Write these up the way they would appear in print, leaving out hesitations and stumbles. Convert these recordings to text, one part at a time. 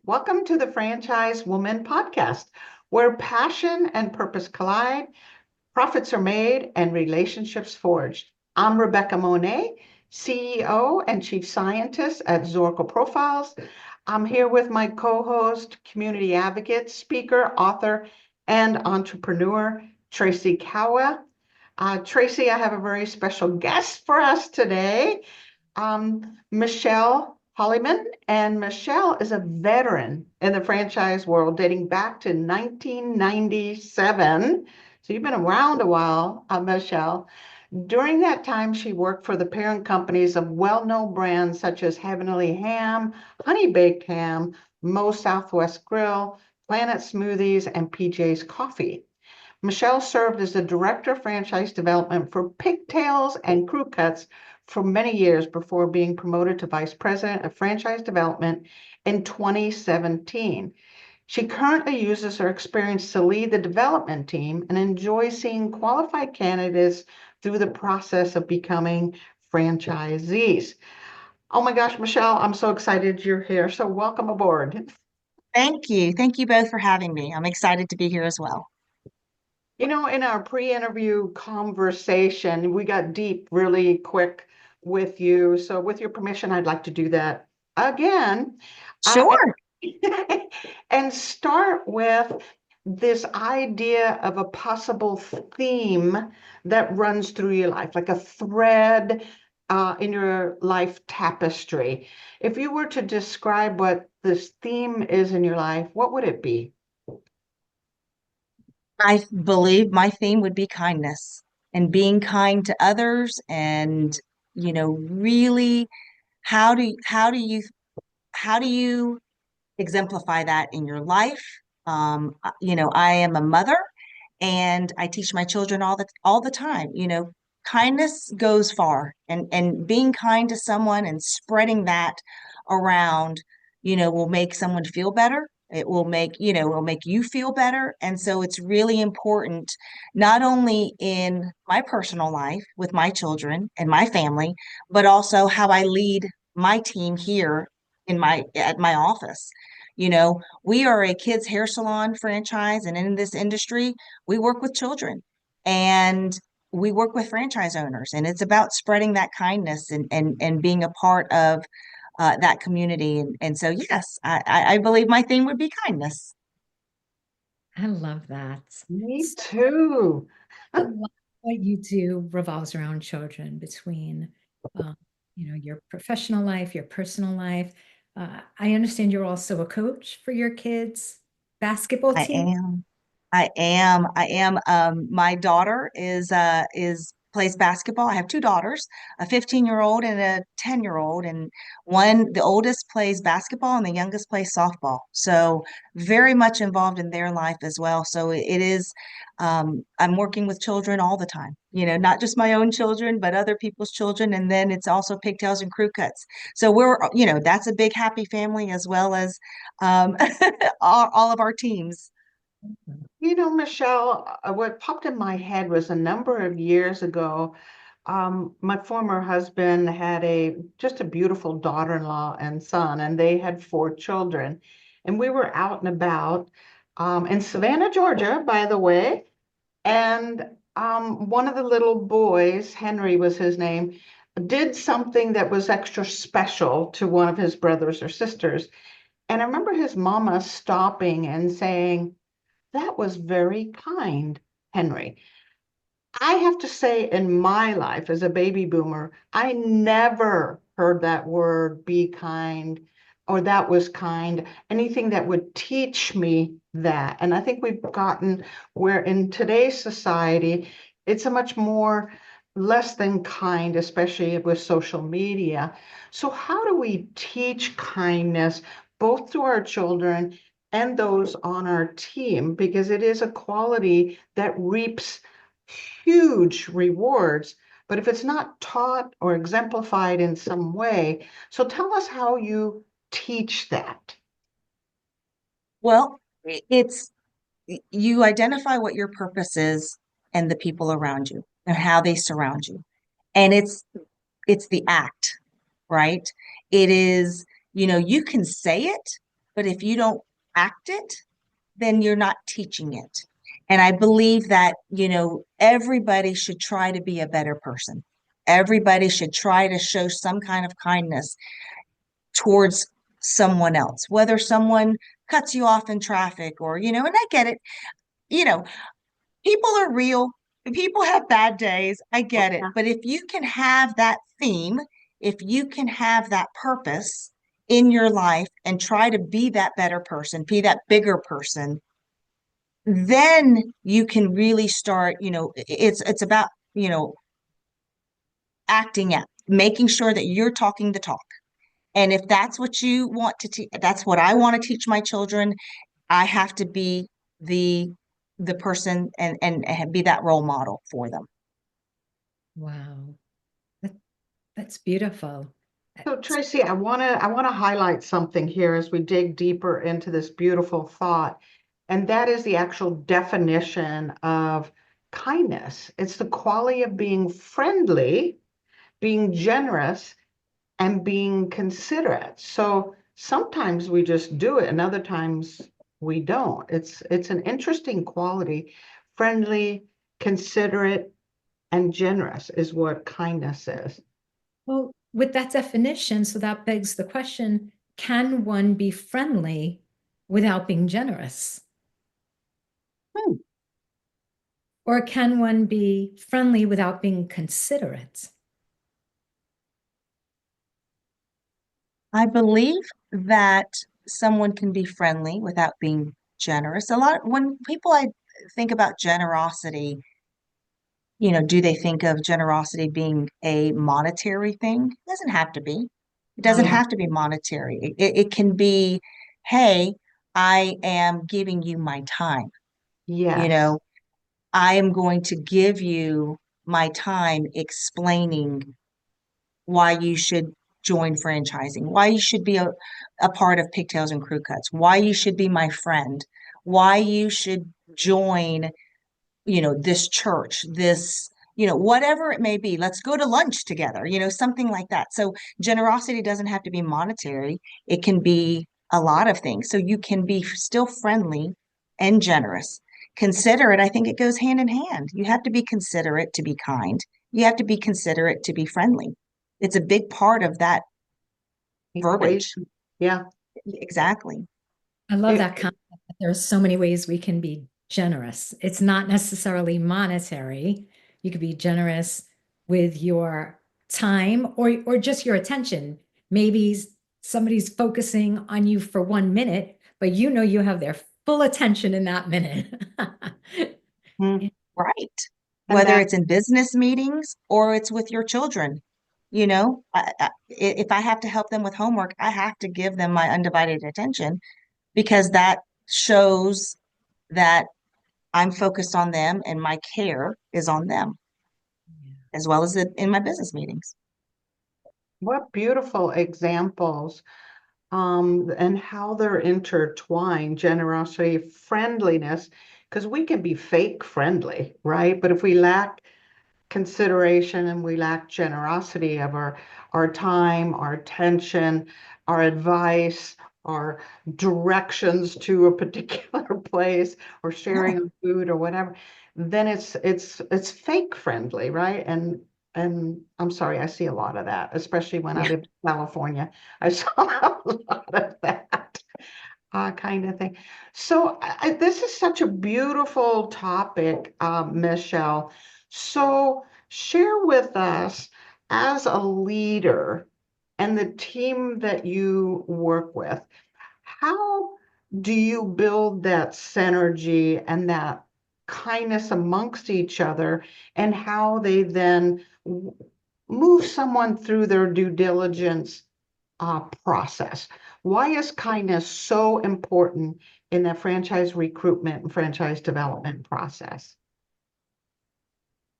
Welcome to the Franchise Woman podcast, where passion and purpose collide, profits are made, and relationships forged. I'm Rebecca Monet, CEO and Chief Scientist at Zorco Profiles. I'm here with my co-host, community advocate, speaker, author, and entrepreneur, Tracy Kawa. Tracy, I have a very special guest for us today, Michelle Holliman. And Michelle is a veteran in the franchise world dating back to 1997. So you've been around a while, Michelle. During that time, she worked for the parent companies of well-known brands such as Heavenly Ham, Honey Baked Ham, Mo Southwest Grill, Planet Smoothies, and PJ's Coffee. Michelle served as the Director of Franchise Development for Pigtails and Crewcuts for many years before being promoted to Vice President of Franchise Development in 2017. She currently uses her experience to lead the development team and enjoys seeing qualified candidates through the process of becoming franchisees. Oh my gosh, Michelle, I'm so excited you're here. So welcome aboard. Thank you. Thank you both for having me. I'm excited to be here as well. In our pre-interview conversation, we got deep really quick with you. So with your permission, I'd like to do that again. Uh, Sure. and, and start with this idea of a possible theme that runs through your life, like a thread in your life tapestry. If you were to describe what this theme is in your life, what would it be? I believe my theme would be kindness and being kind to others and, really how do you exemplify that in your life? I am a mother and I teach my children all the time, kindness goes far and being kind to someone and spreading that around, will make someone feel better. It will make you feel better. And so it's really important, not only in my personal life with my children and my family, but also how I lead my team here at my office. We are a kids hair salon franchise, and in this industry, we work with children and we work with franchise owners, and it's about spreading that kindness and being a part of that community. And so, yes, I believe my theme would be kindness. I love that. Me So too. a lot of what you do revolves around children between, um, your professional life, your personal life. I understand you're also a coach for your kids' basketball I team. am. I am. My daughter is plays basketball. I have two daughters, a 15-year-old and a 10-year-old, and the oldest plays basketball and the youngest plays softball. So very much involved in their life as well. So it is, I'm working with children all the time, not just my own children, but other people's children. And then it's also Pigtails and Crew Cuts. So that's a big happy family as well as um, all of our teams. Michelle, what popped in my head was a number of years ago, my former husband had just a beautiful daughter-in-law and son, and they had four children. And we were out and about in Savannah, Georgia, by the way. And one of the little boys, Henry was his name, did something that was extra special to one of his brothers or sisters. And I remember his mama stopping and saying, "That was very kind, Henry." I have to say, in my life as a baby boomer, I never heard that word be kind or that was kind, anything that would teach me that. And I think we've gotten where in today's society, it's a much more less than kind, especially with social media. So, how do we teach kindness both to our children and those on our team? Because it is a quality that reaps huge rewards, but if it's not taught or exemplified in some way, so tell us how you teach that. Well, it's you identify what your purpose is and the people around you and how they surround you. And it's the act, right? It is, you can say it, but if you don't act it, then you're not teaching it. And I believe that, everybody should try to be a better person. Everybody should try to show some kind of kindness towards someone else, whether someone cuts you off in traffic or, and I get it, you know, people are real. People have bad days. I get it. Yeah. But if you can have that theme, if you can have that purpose in your life and try to be that better person, be that bigger person, then you can really start, it's about, acting out, making sure that you're talking the talk. And if that's what you want to teach, that's what I want to teach my children. I have to be the the person and be that role model for them. Wow. That, that's beautiful. So Tracy, I want to highlight something here as we dig deeper into this beautiful thought, and that is the actual definition of kindness. It's the quality of being friendly, being generous, and being considerate. So sometimes we just do it, and other times we don't. It's an interesting quality. Friendly, considerate, and generous is what kindness is. Well, with that definition, so that begs the question, can one be friendly without being generous? Hmm. Or can one be friendly without being considerate? I believe that someone can be friendly without being generous. A lot when people I think about generosity, do they think of generosity being a monetary thing? It doesn't have to be. It doesn't Yeah. have to be monetary. It can be, hey, I am giving you my time. You Yes. know, I am going to give you my time explaining why you should join franchising, why you should be a part of Pigtails and Crewcuts, why you should be my friend, why you should join, this church, this, whatever it may be. Let's go to lunch together, something like that. So generosity doesn't have to be monetary. It can be a lot of things. So you can be still friendly and generous. Considerate, I think it goes hand in hand. You have to be considerate to be kind. You have to be considerate to be friendly. It's a big part of that verbiage. Equation. Yeah. Exactly. I love It, that concept that there are so many ways we can be generous. It's not necessarily monetary. You could be generous with your time or just your attention. Maybe somebody's focusing on you for 1 minute, but you know you have their full attention in that minute. mm, Right. and Whether that, it's in business meetings or it's with your children, if I have to help them with homework, I have to give them my undivided attention because that shows that I'm focused on them and my care is on them, as well as in my business meetings. what beautiful examples, and how they're intertwined, generosity, friendliness, because we can be fake friendly, right? But if we lack consideration and we lack generosity of our time, our attention, our advice, our directions to a particular place, or Yeah. sharing of food or whatever, then it's fake friendly, right? And I'm sorry, I see a lot of that, especially when I Yeah. lived in California. I saw a lot of that kind of thing. So this is such a beautiful topic, Michelle. So share with us, as a leader and the team that you work with, how do you build that synergy and that kindness amongst each other, and how they then move someone through their due diligence process? Why is kindness so important in the franchise recruitment and franchise development process?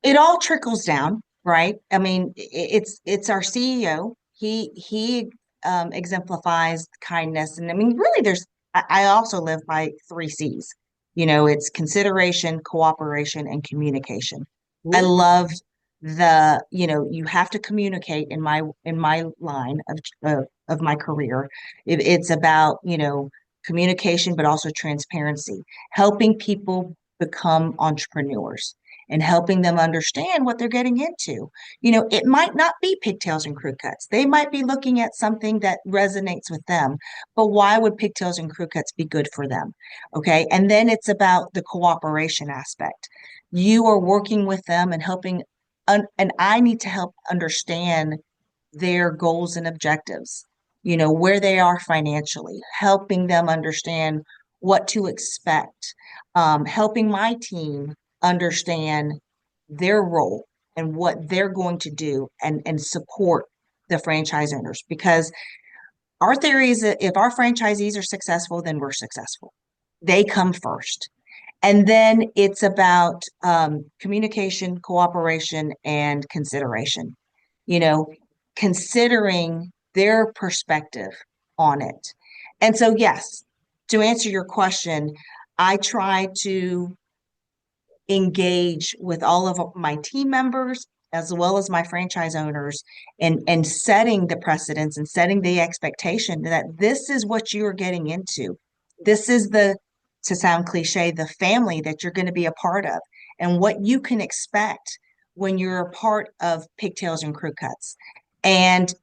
It all trickles down, right? I mean, it's our CEO. He exemplifies kindness, and I mean, really, I also live by three C's. It's consideration, cooperation, and communication. I Ooh, love you have to communicate in my line of my career. It's about communication, but also transparency, helping people become entrepreneurs and helping them understand what they're getting into. It might not be Pigtails and Crew Cuts. They might be looking at something that resonates with them, but why would Pigtails and Crew Cuts be good for them? Okay. And then it's about the cooperation aspect. You are working with them and helping, and I need to help understand their goals and objectives, where they are financially, helping them understand what to expect, helping my team understand their role and what they're going to do and support the franchise owners. Because our theory is that if our franchisees are successful, then we're successful. They come first. And then it's about communication, cooperation, and consideration, you know, considering their perspective on it. And so, yes, to answer your question, I try to engage with all of my team members as well as my franchise owners and setting the precedents and setting the expectation that this is what you are getting into. This is to sound cliche, the family that you're going to be a part of and what you can expect when you're a part of Pigtails and Crew Cuts. And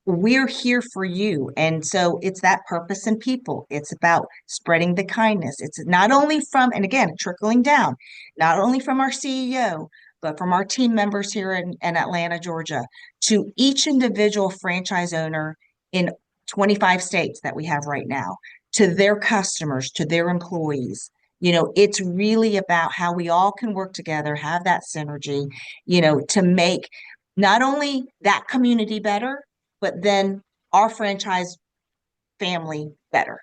we're here for you. And so it's that purpose in people. It's about spreading the kindness. It's not only from, and again, trickling down, not only from our CEO, but from our team members here in Atlanta, Georgia, to each individual franchise owner in 25 states that we have right now, to their customers, to their employees. It's really about how we all can work together, have that synergy, to make not only that community better, but then our franchise family better.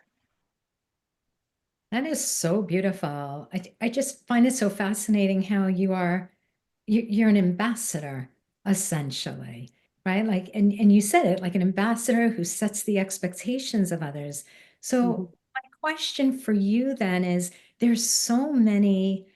That is so beautiful. I just find it so fascinating how you're an ambassador, essentially, right? Like, and you said it, like an ambassador who sets the expectations of others. So Mhm. my question for you then is, there's so many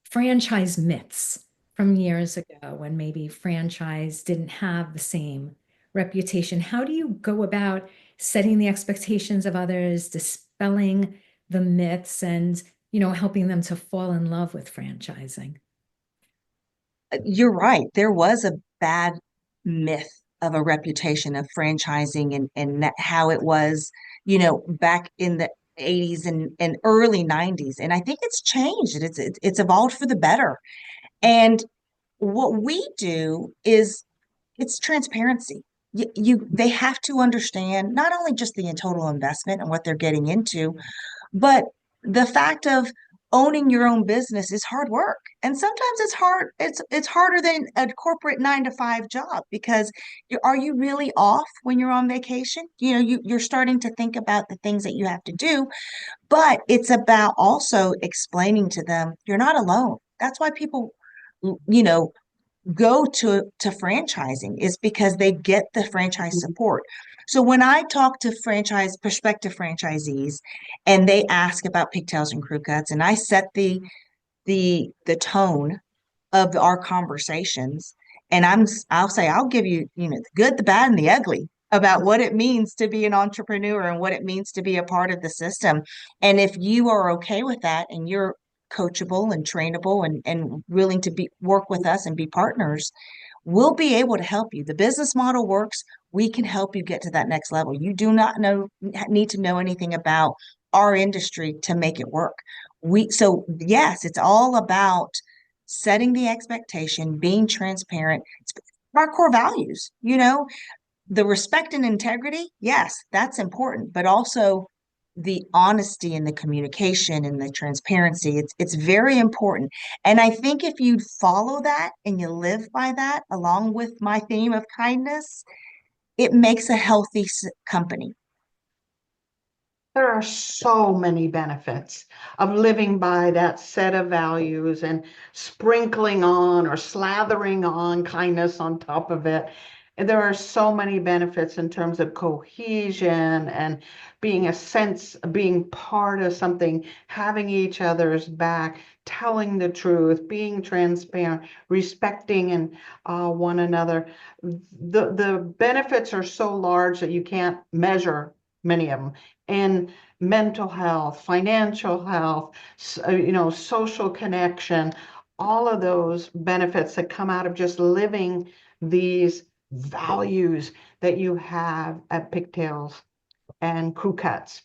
franchise myths from years ago when maybe franchise didn't have the same reputation. How do you go about setting the expectations of others, dispelling the myths, and helping them to fall in love with franchising? You're right. There was a bad myth of a reputation of franchising and how it was, back in the 80s and early 90s. And I think it's changed. It's evolved for the better. And what we do is it's transparency. They have to understand not only just the total investment and what they're getting into, but the fact of owning your own business is hard work. And sometimes it's hard. It's harder than a corporate 9 to 5 job because are you really off when you're on vacation? You're starting to think about the things that you have to do, but it's about also explaining to them you're not alone. That's why people, you know, go to franchising is because they get the franchise support. So when I talk to prospective franchisees and they ask about Pigtails and Crew Cuts and I set the tone of our conversations and I'll say I'll give you, the good, the bad and the ugly about what it means to be an entrepreneur and what it means to be a part of the system. And if you are okay with that and you're coachable and trainable and willing to work with us and be partners, we'll be able to help you. The business model works. We can help you get to that next level. You do not need to know anything about our industry to make it work. So yes, it's all about setting the expectation, being transparent. It's our core values, the respect and integrity. Yes, that's important, but also the honesty and the communication and the transparency. It's very important. And I think if you follow that and you live by that, along with my theme of kindness, it makes a healthy company. There are so many benefits of living by that set of values and sprinkling on or slathering on kindness on top of it. And there are so many benefits in terms of cohesion and being part of something, having each other's back, telling the truth, being transparent, respecting and one another. The benefits are so large that you can't measure many of them. And mental health, financial health, social connection, all of those benefits that come out of just living these values that you have at Pigtails and Crewcuts.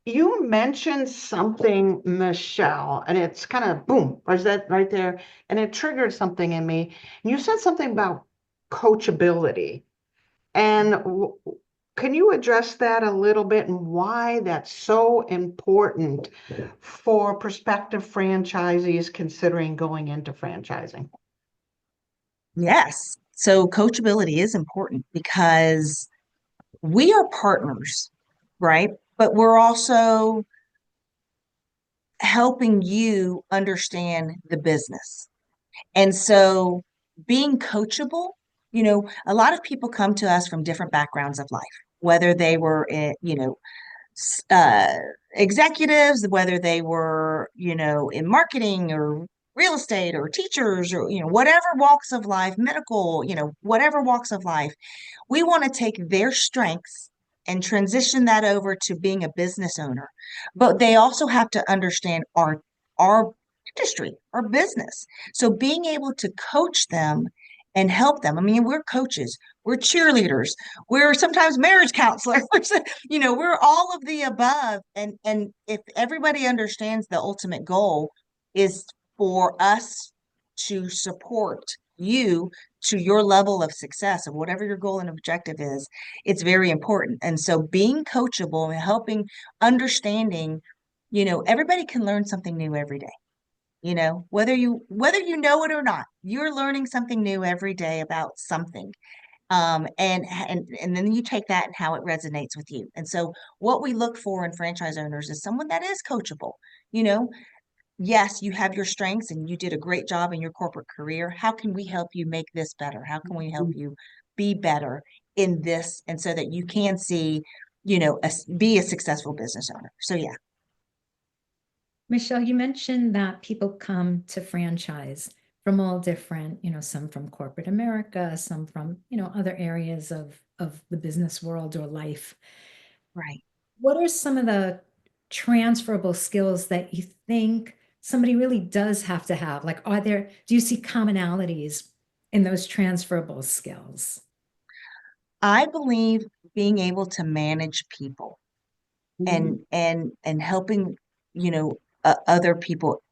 You mentioned something, Michelle, and it's kind of boom, is that right there? And it triggered something in me. And you said something about coachability. And can you address that a little bit and why that's so important for prospective franchisees considering going into franchising? Yes. So coachability is important because we are partners, right? But we're also helping you understand the business. And so being coachable, a lot of people come to us from different backgrounds of life, whether they were, uh, executives, whether they were, in marketing or real estate or teachers or, whatever walks of life, medical, whatever walks of life. We want to take their strengths and transition that over to being a business owner. But they also have to understand our industry, our business. So being able to coach them and help them. I mean, we're coaches, we're cheerleaders, we're sometimes marriage counselors, we're all of the above. And if everybody understands the ultimate goal is for us to support you to your level of success of whatever your goal and objective is, it's very important. And so being coachable and helping understanding, everybody can learn something new every day. Whether you know it or not, you're learning something new every day about something. And then you take that and how it resonates with you. And so what we look for in franchise owners is someone that is coachable. You know, yes, you have your strengths and you did a great job in your corporate career. How can we help you make this better? How can we help you be better in this? And so that you can see, be a successful business owner. So yeah. Michelle, you mentioned that people come to franchise from all different, some from corporate America, some from, other areas of the business world or life. Right. What are some of the transferable skills that you think somebody really does have to have? Like, do you see commonalities in those transferable skills? I believe being able to manage people Mhm. and helping, other people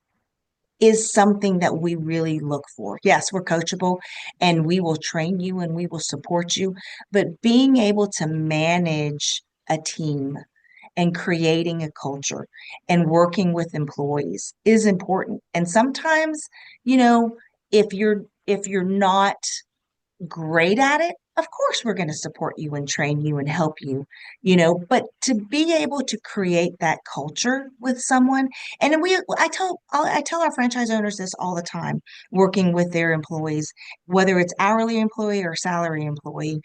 is something that we really look for. Yes, we're coachable and we will train you and we will support you, but being able to manage a team and creating a culture and working with employees is important. And sometimes, if you're not great at it, of course we're going to support you and train you and help you, but to be able to create that culture with someone, and then I tell our franchise owners this all the time, working with their employees, whether it's hourly employee or salary employee,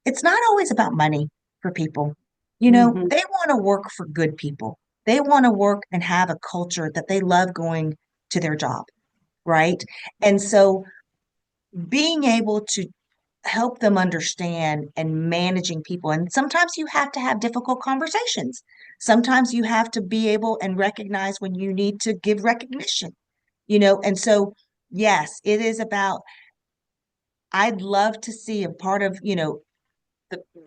it's not always about money for people. Mhm. They want to work for good people. They want to work and have a culture that they love going to their job, right? And so being able to help them understand and managing people. And sometimes you have to have difficult conversations. Sometimes you have to be able and recognize when you need to give recognition, and so yes, it is about, I'd love to see a part of, the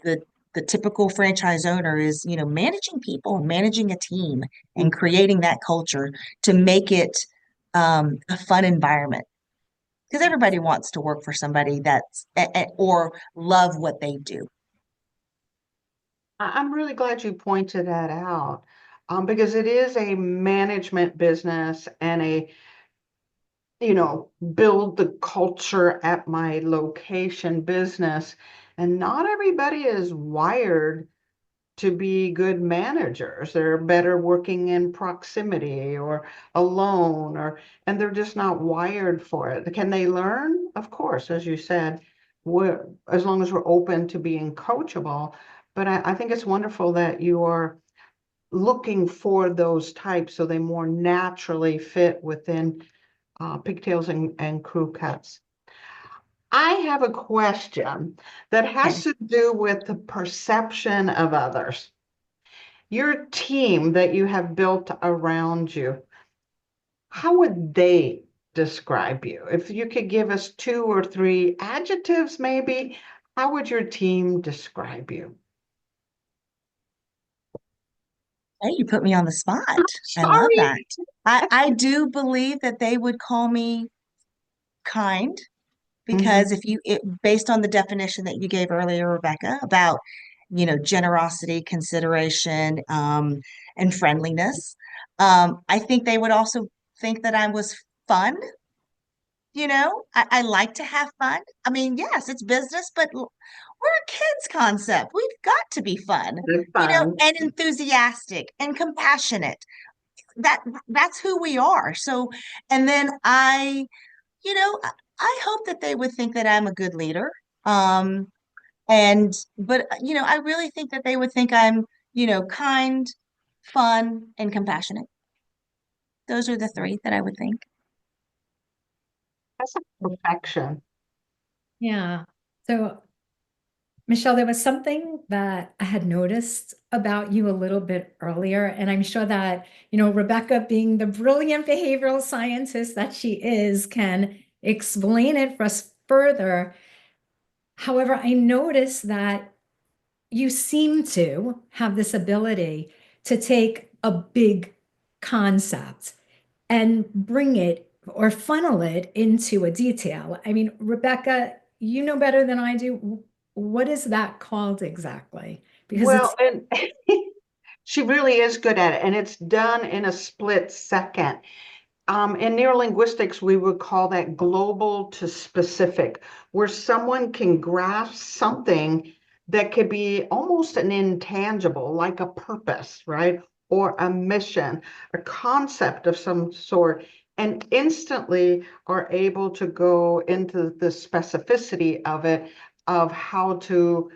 the the typical franchise owner is, managing people, managing a team and creating that culture to make it a fun environment because everybody wants to work for somebody that's or love what they do. I'm really glad you pointed that out, because it is a management business and build the culture at my location business. And not everybody is wired to be good managers. They're better working in proximity or alone, and they're just not wired for it. Can they learn? Of course, as you said, as long as we're open to being coachable. But I think it's wonderful that you are looking for those types so they more naturally fit within Pigtails and Crewcuts. I have a question that Okay. has to do with the perception of others. your team that you have built around you, how would they describe you? If you could give us 2 or 3 adjectives, maybe, how would your team describe you? Hey, you put me on the spot. I love Sorry. that. I do believe that they would call me kind Mhm. because based on the definition that you gave earlier, Rebecca, about, generosity, consideration, and friendliness, I think they would also think that I was fun. I like to have fun. I mean, yes, it's business, but we're a kids concept. We've got to be fun, That's fun. and enthusiastic and compassionate. That that's who we are. So, and then I hope that they would think that I'm a good leader. Um, but I really think that they would think I'm, kind, fun, and compassionate. Those are the three that I would think. That's a perfection. Yeah. So, Michelle, there was something that I had noticed about you a little bit earlier, and I'm sure that, Rebecca, being the brilliant behavioral scientist that she is, can explain it for us further. However, I noticed that you seem to have this ability to take a big concept and bring it or funnel it into a detail. I mean, Rebecca, you know better than I do. What is that called exactly? Because Well, it's, and she really is good at it, and it's done in a split second. In neurolinguistics, we would call that global to specific, where someone can grasp something that could be almost an intangible, like a purpose, right? Or a mission, a concept of some sort, and instantly are able to go into the specificity of it, of how to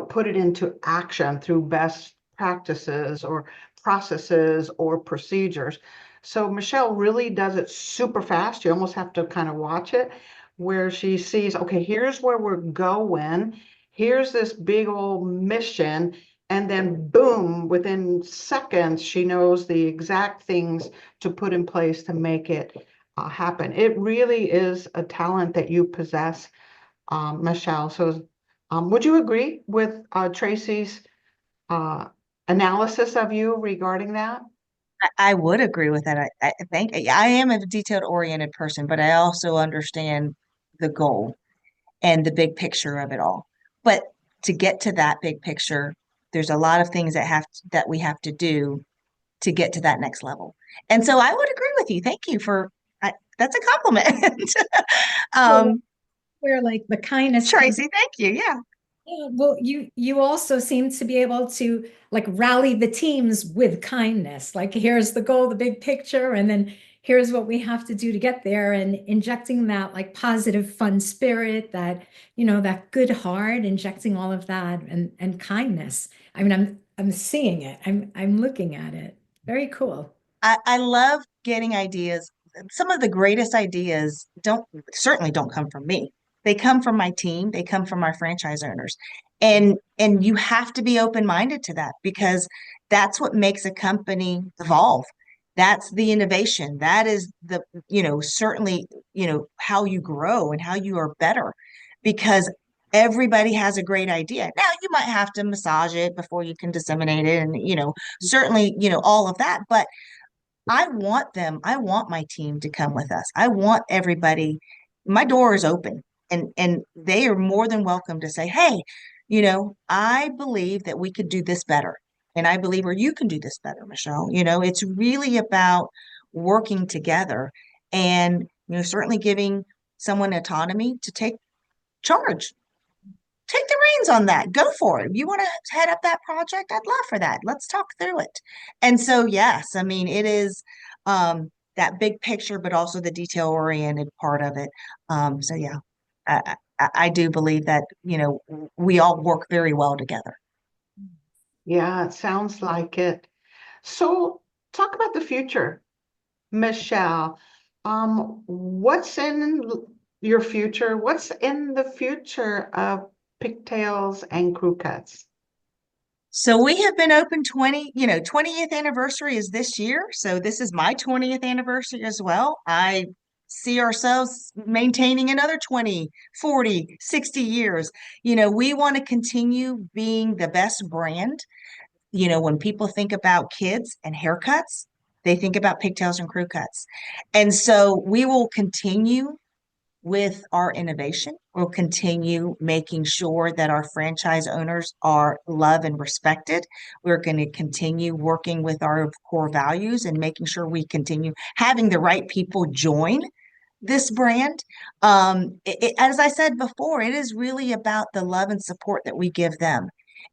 put it into action through best practices or processes or procedures. So Michelle really does it super fast. You almost have to kind of watch it, where she sees, okay, here's where we're going. Here's this big old mission. And then boom, within seconds, she knows the exact things to put in place to make it happen. It really is a talent that you possess, Michelle. So would you agree with Tracy's uh, analysis of you regarding that? I would agree with that. I think I am a detailed oriented person, but I also understand the goal and the big picture of it all. But to get to that big picture, there's a lot of things that we have to do to get to that next level. And so I would agree with you. Thank you that's a compliment. well, um, where like the kindness comes. Tracy, thank you. Yeah. Yeah, well, you also seem to be able to like rally the teams with kindness. Like here's the goal, the big picture, and then here's what we have to do to get there, and injecting that like positive, fun spirit, that that good heart, injecting all of that and kindness. I mean, I'm seeing it. I'm looking at it. Very cool. I love getting ideas. Some of the greatest ideas don't certainly don't come from me. They come from my team, they come from our franchise owners. And you have to be open-minded to that because that's what makes a company evolve. That's the innovation. That is certainly, how you grow and how you are better because everybody has a great idea. Now you might have to massage it before you can disseminate it and certainly, all of that, but I want my team to come with us. I want everybody, my door is open and they are more than welcome to say, hey, I believe that we could do this better. And I believe or you can do this better, Michelle. It's really about working together and, certainly giving someone autonomy to take charge, take the reins on that. Go for it. If you want to head up that project, I'd love for that. Let's talk through it. And so, yes, I mean, it is that big picture, but also the detail oriented part of it. So, yeah, I do believe that, we all work very well together. Yeah, it sounds like it. So, talk about the future, Michelle. What's in your future? What's in the future of Pigtails and Crew Cuts? So we have been open 20th anniversary is this year. So this is my 20th anniversary as well. I see ourselves maintaining another 20, 40, 60 years. We want to continue being the best brand. When people think about kids and haircuts, they think about pigtails and crew cuts. And so we will continue with our innovation. We'll continue making sure that our franchise owners are loved and respected. We're going to continue working with our core values and making sure we continue having the right people join this brand. As I said before, it is really about the love and support that we give them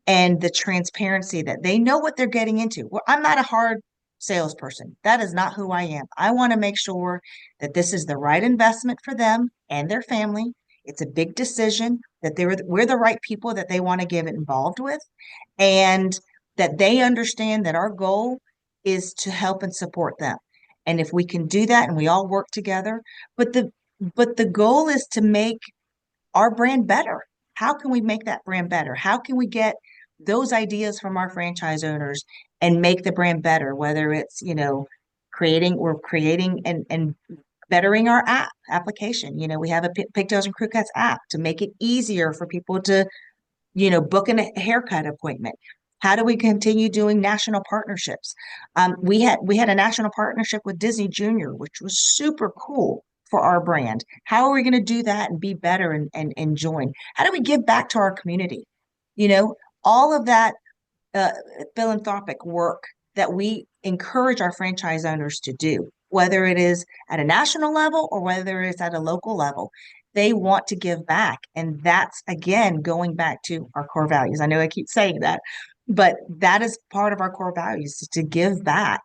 and the transparency that they know what they're getting into. Well, I'm not a hard salesperson. That is not who I am. I want to make sure that this is the right investment for them and their family. It's a big decision that we're the right people that they want to get involved with, and that they understand that our goal is to help and support them. And if we can do that and we all work together, but the goal is to make our brand better. How can we make that brand better? How can we get those ideas from our franchise owners and make the brand better? Whether it's, creating and bettering our application. We have a Pigtails and Crewcuts app to make it easier for people to book a haircut appointment. How do we continue doing national partnerships? We had a national partnership with Disney Junior, which was super cool for our brand. How are we going to do that and be better and join? How do we give back to our community? All of that uh, philanthropic work that we encourage our franchise owners to do, whether it is at a national level or whether it's at a local level. They want to give back. And that's, again, going back to our core values. I know I keep saying that, but that is part of our core values, is to give back.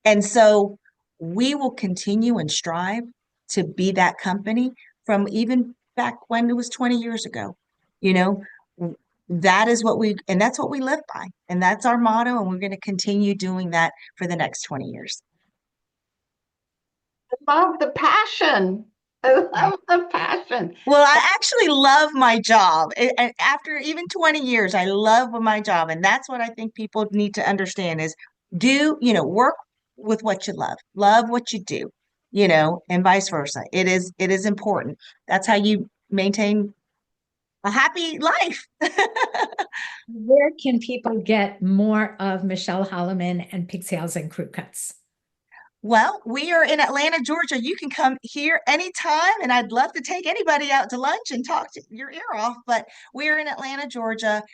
And so we will continue and strive to be that company from even back when it was 20 years ago. You know, and that's what we live by. And that's our motto. And we're going to continue doing that for the next 20 years. Love the passion. I love the passion. Well, I actually love my job. And after even 20 years, I love my job. And that's what I think people need to understand is work with what you love what you do, and vice versa. It is important. That's how you maintain a happy life. Where can people get more of Michelle Holliman and Pigtails and Crewcuts? Well, we are in Atlanta, Georgia. You can come here anytime, and I'd love to take anybody out to lunch and talk your ear off. But we are in Atlanta, Georgia.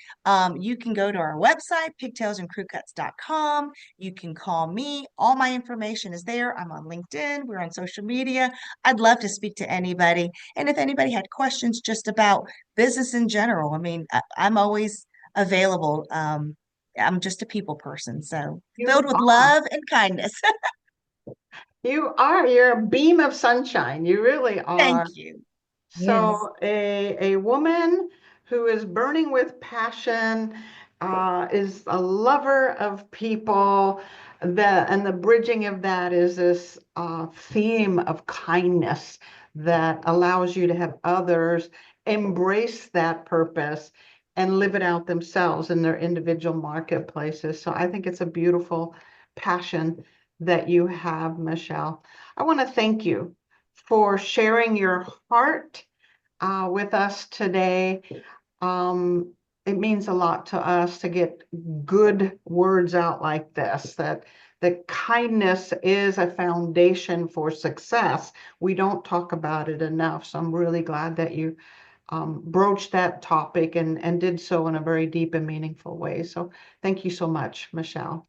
You can go to our website, pigtailsandcrewcuts.com. You can call me. All my information is there. I'm on LinkedIn. We're on social media. I'd love to speak to anybody. And if anybody had questions just about business in general, I mean, I'm always available. I'm just a people person, so filled with love and kindness. You are. You're a beam of sunshine. You really Thank are. you. So a woman who is burning with passion, is a lover of people. And the bridging of that is this theme of kindness that allows you to have others embrace that purpose and live it out themselves in their individual marketplaces. So I think it's a beautiful passion that you have, Michelle. I want to thank you for sharing your heart with us today. It means a lot to us to get good words out like this, that kindness is a foundation for success. We don't talk about it enough. So I'm really glad that you broached that topic and did so in a very deep and meaningful way. So thank you so much, Michelle.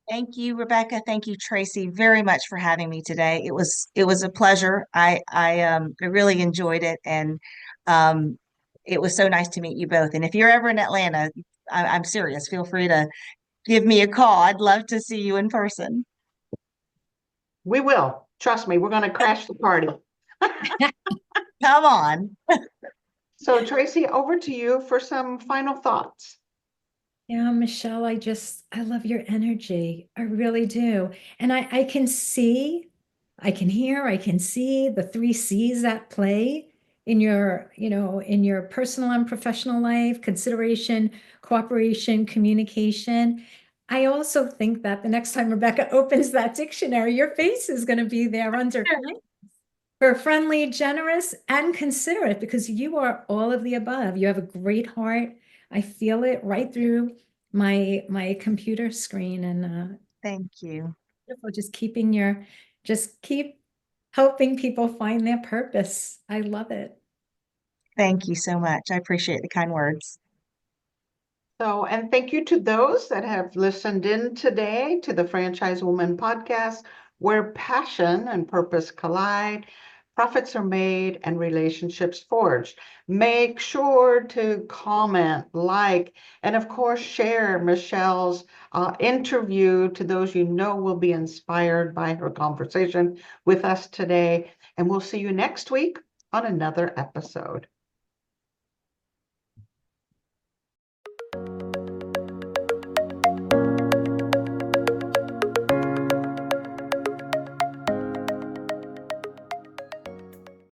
Thank you, Rebecca. Thank you, Tracy, very much for having me today. It was a pleasure. I really enjoyed it, and um, it was so nice to meet you both. And if you're ever in Atlanta, I'm serious. Feel free to give me a call. I'd love to see you in person. We will. Trust me, we're going to crash the party. Come on. So Tracy, over to you for some final thoughts. Yeah, Michelle, I love your energy. I really do. And I can see, I can hear, I can see the three C's at play in your, in your personal and professional life, consideration, cooperation, communication. I also think that the next time Rebecca opens that dictionary, your face is going to be there under for friendly, generous, and considerate, because you are all of the above. You have a great heart. I feel it right through my computer screen, and Thank you. beautiful. Just keep helping people find their purpose. I love it. Thank you so much. I appreciate the kind words. So, and thank you to those that have listened in today to the Franchise Woman podcast, where passion and purpose collide, profits are made, and relationships forged. Make sure to comment, like, and of course, share Michelle's interview to those you know will be inspired by her conversation with us today. And we'll see you next week on another episode.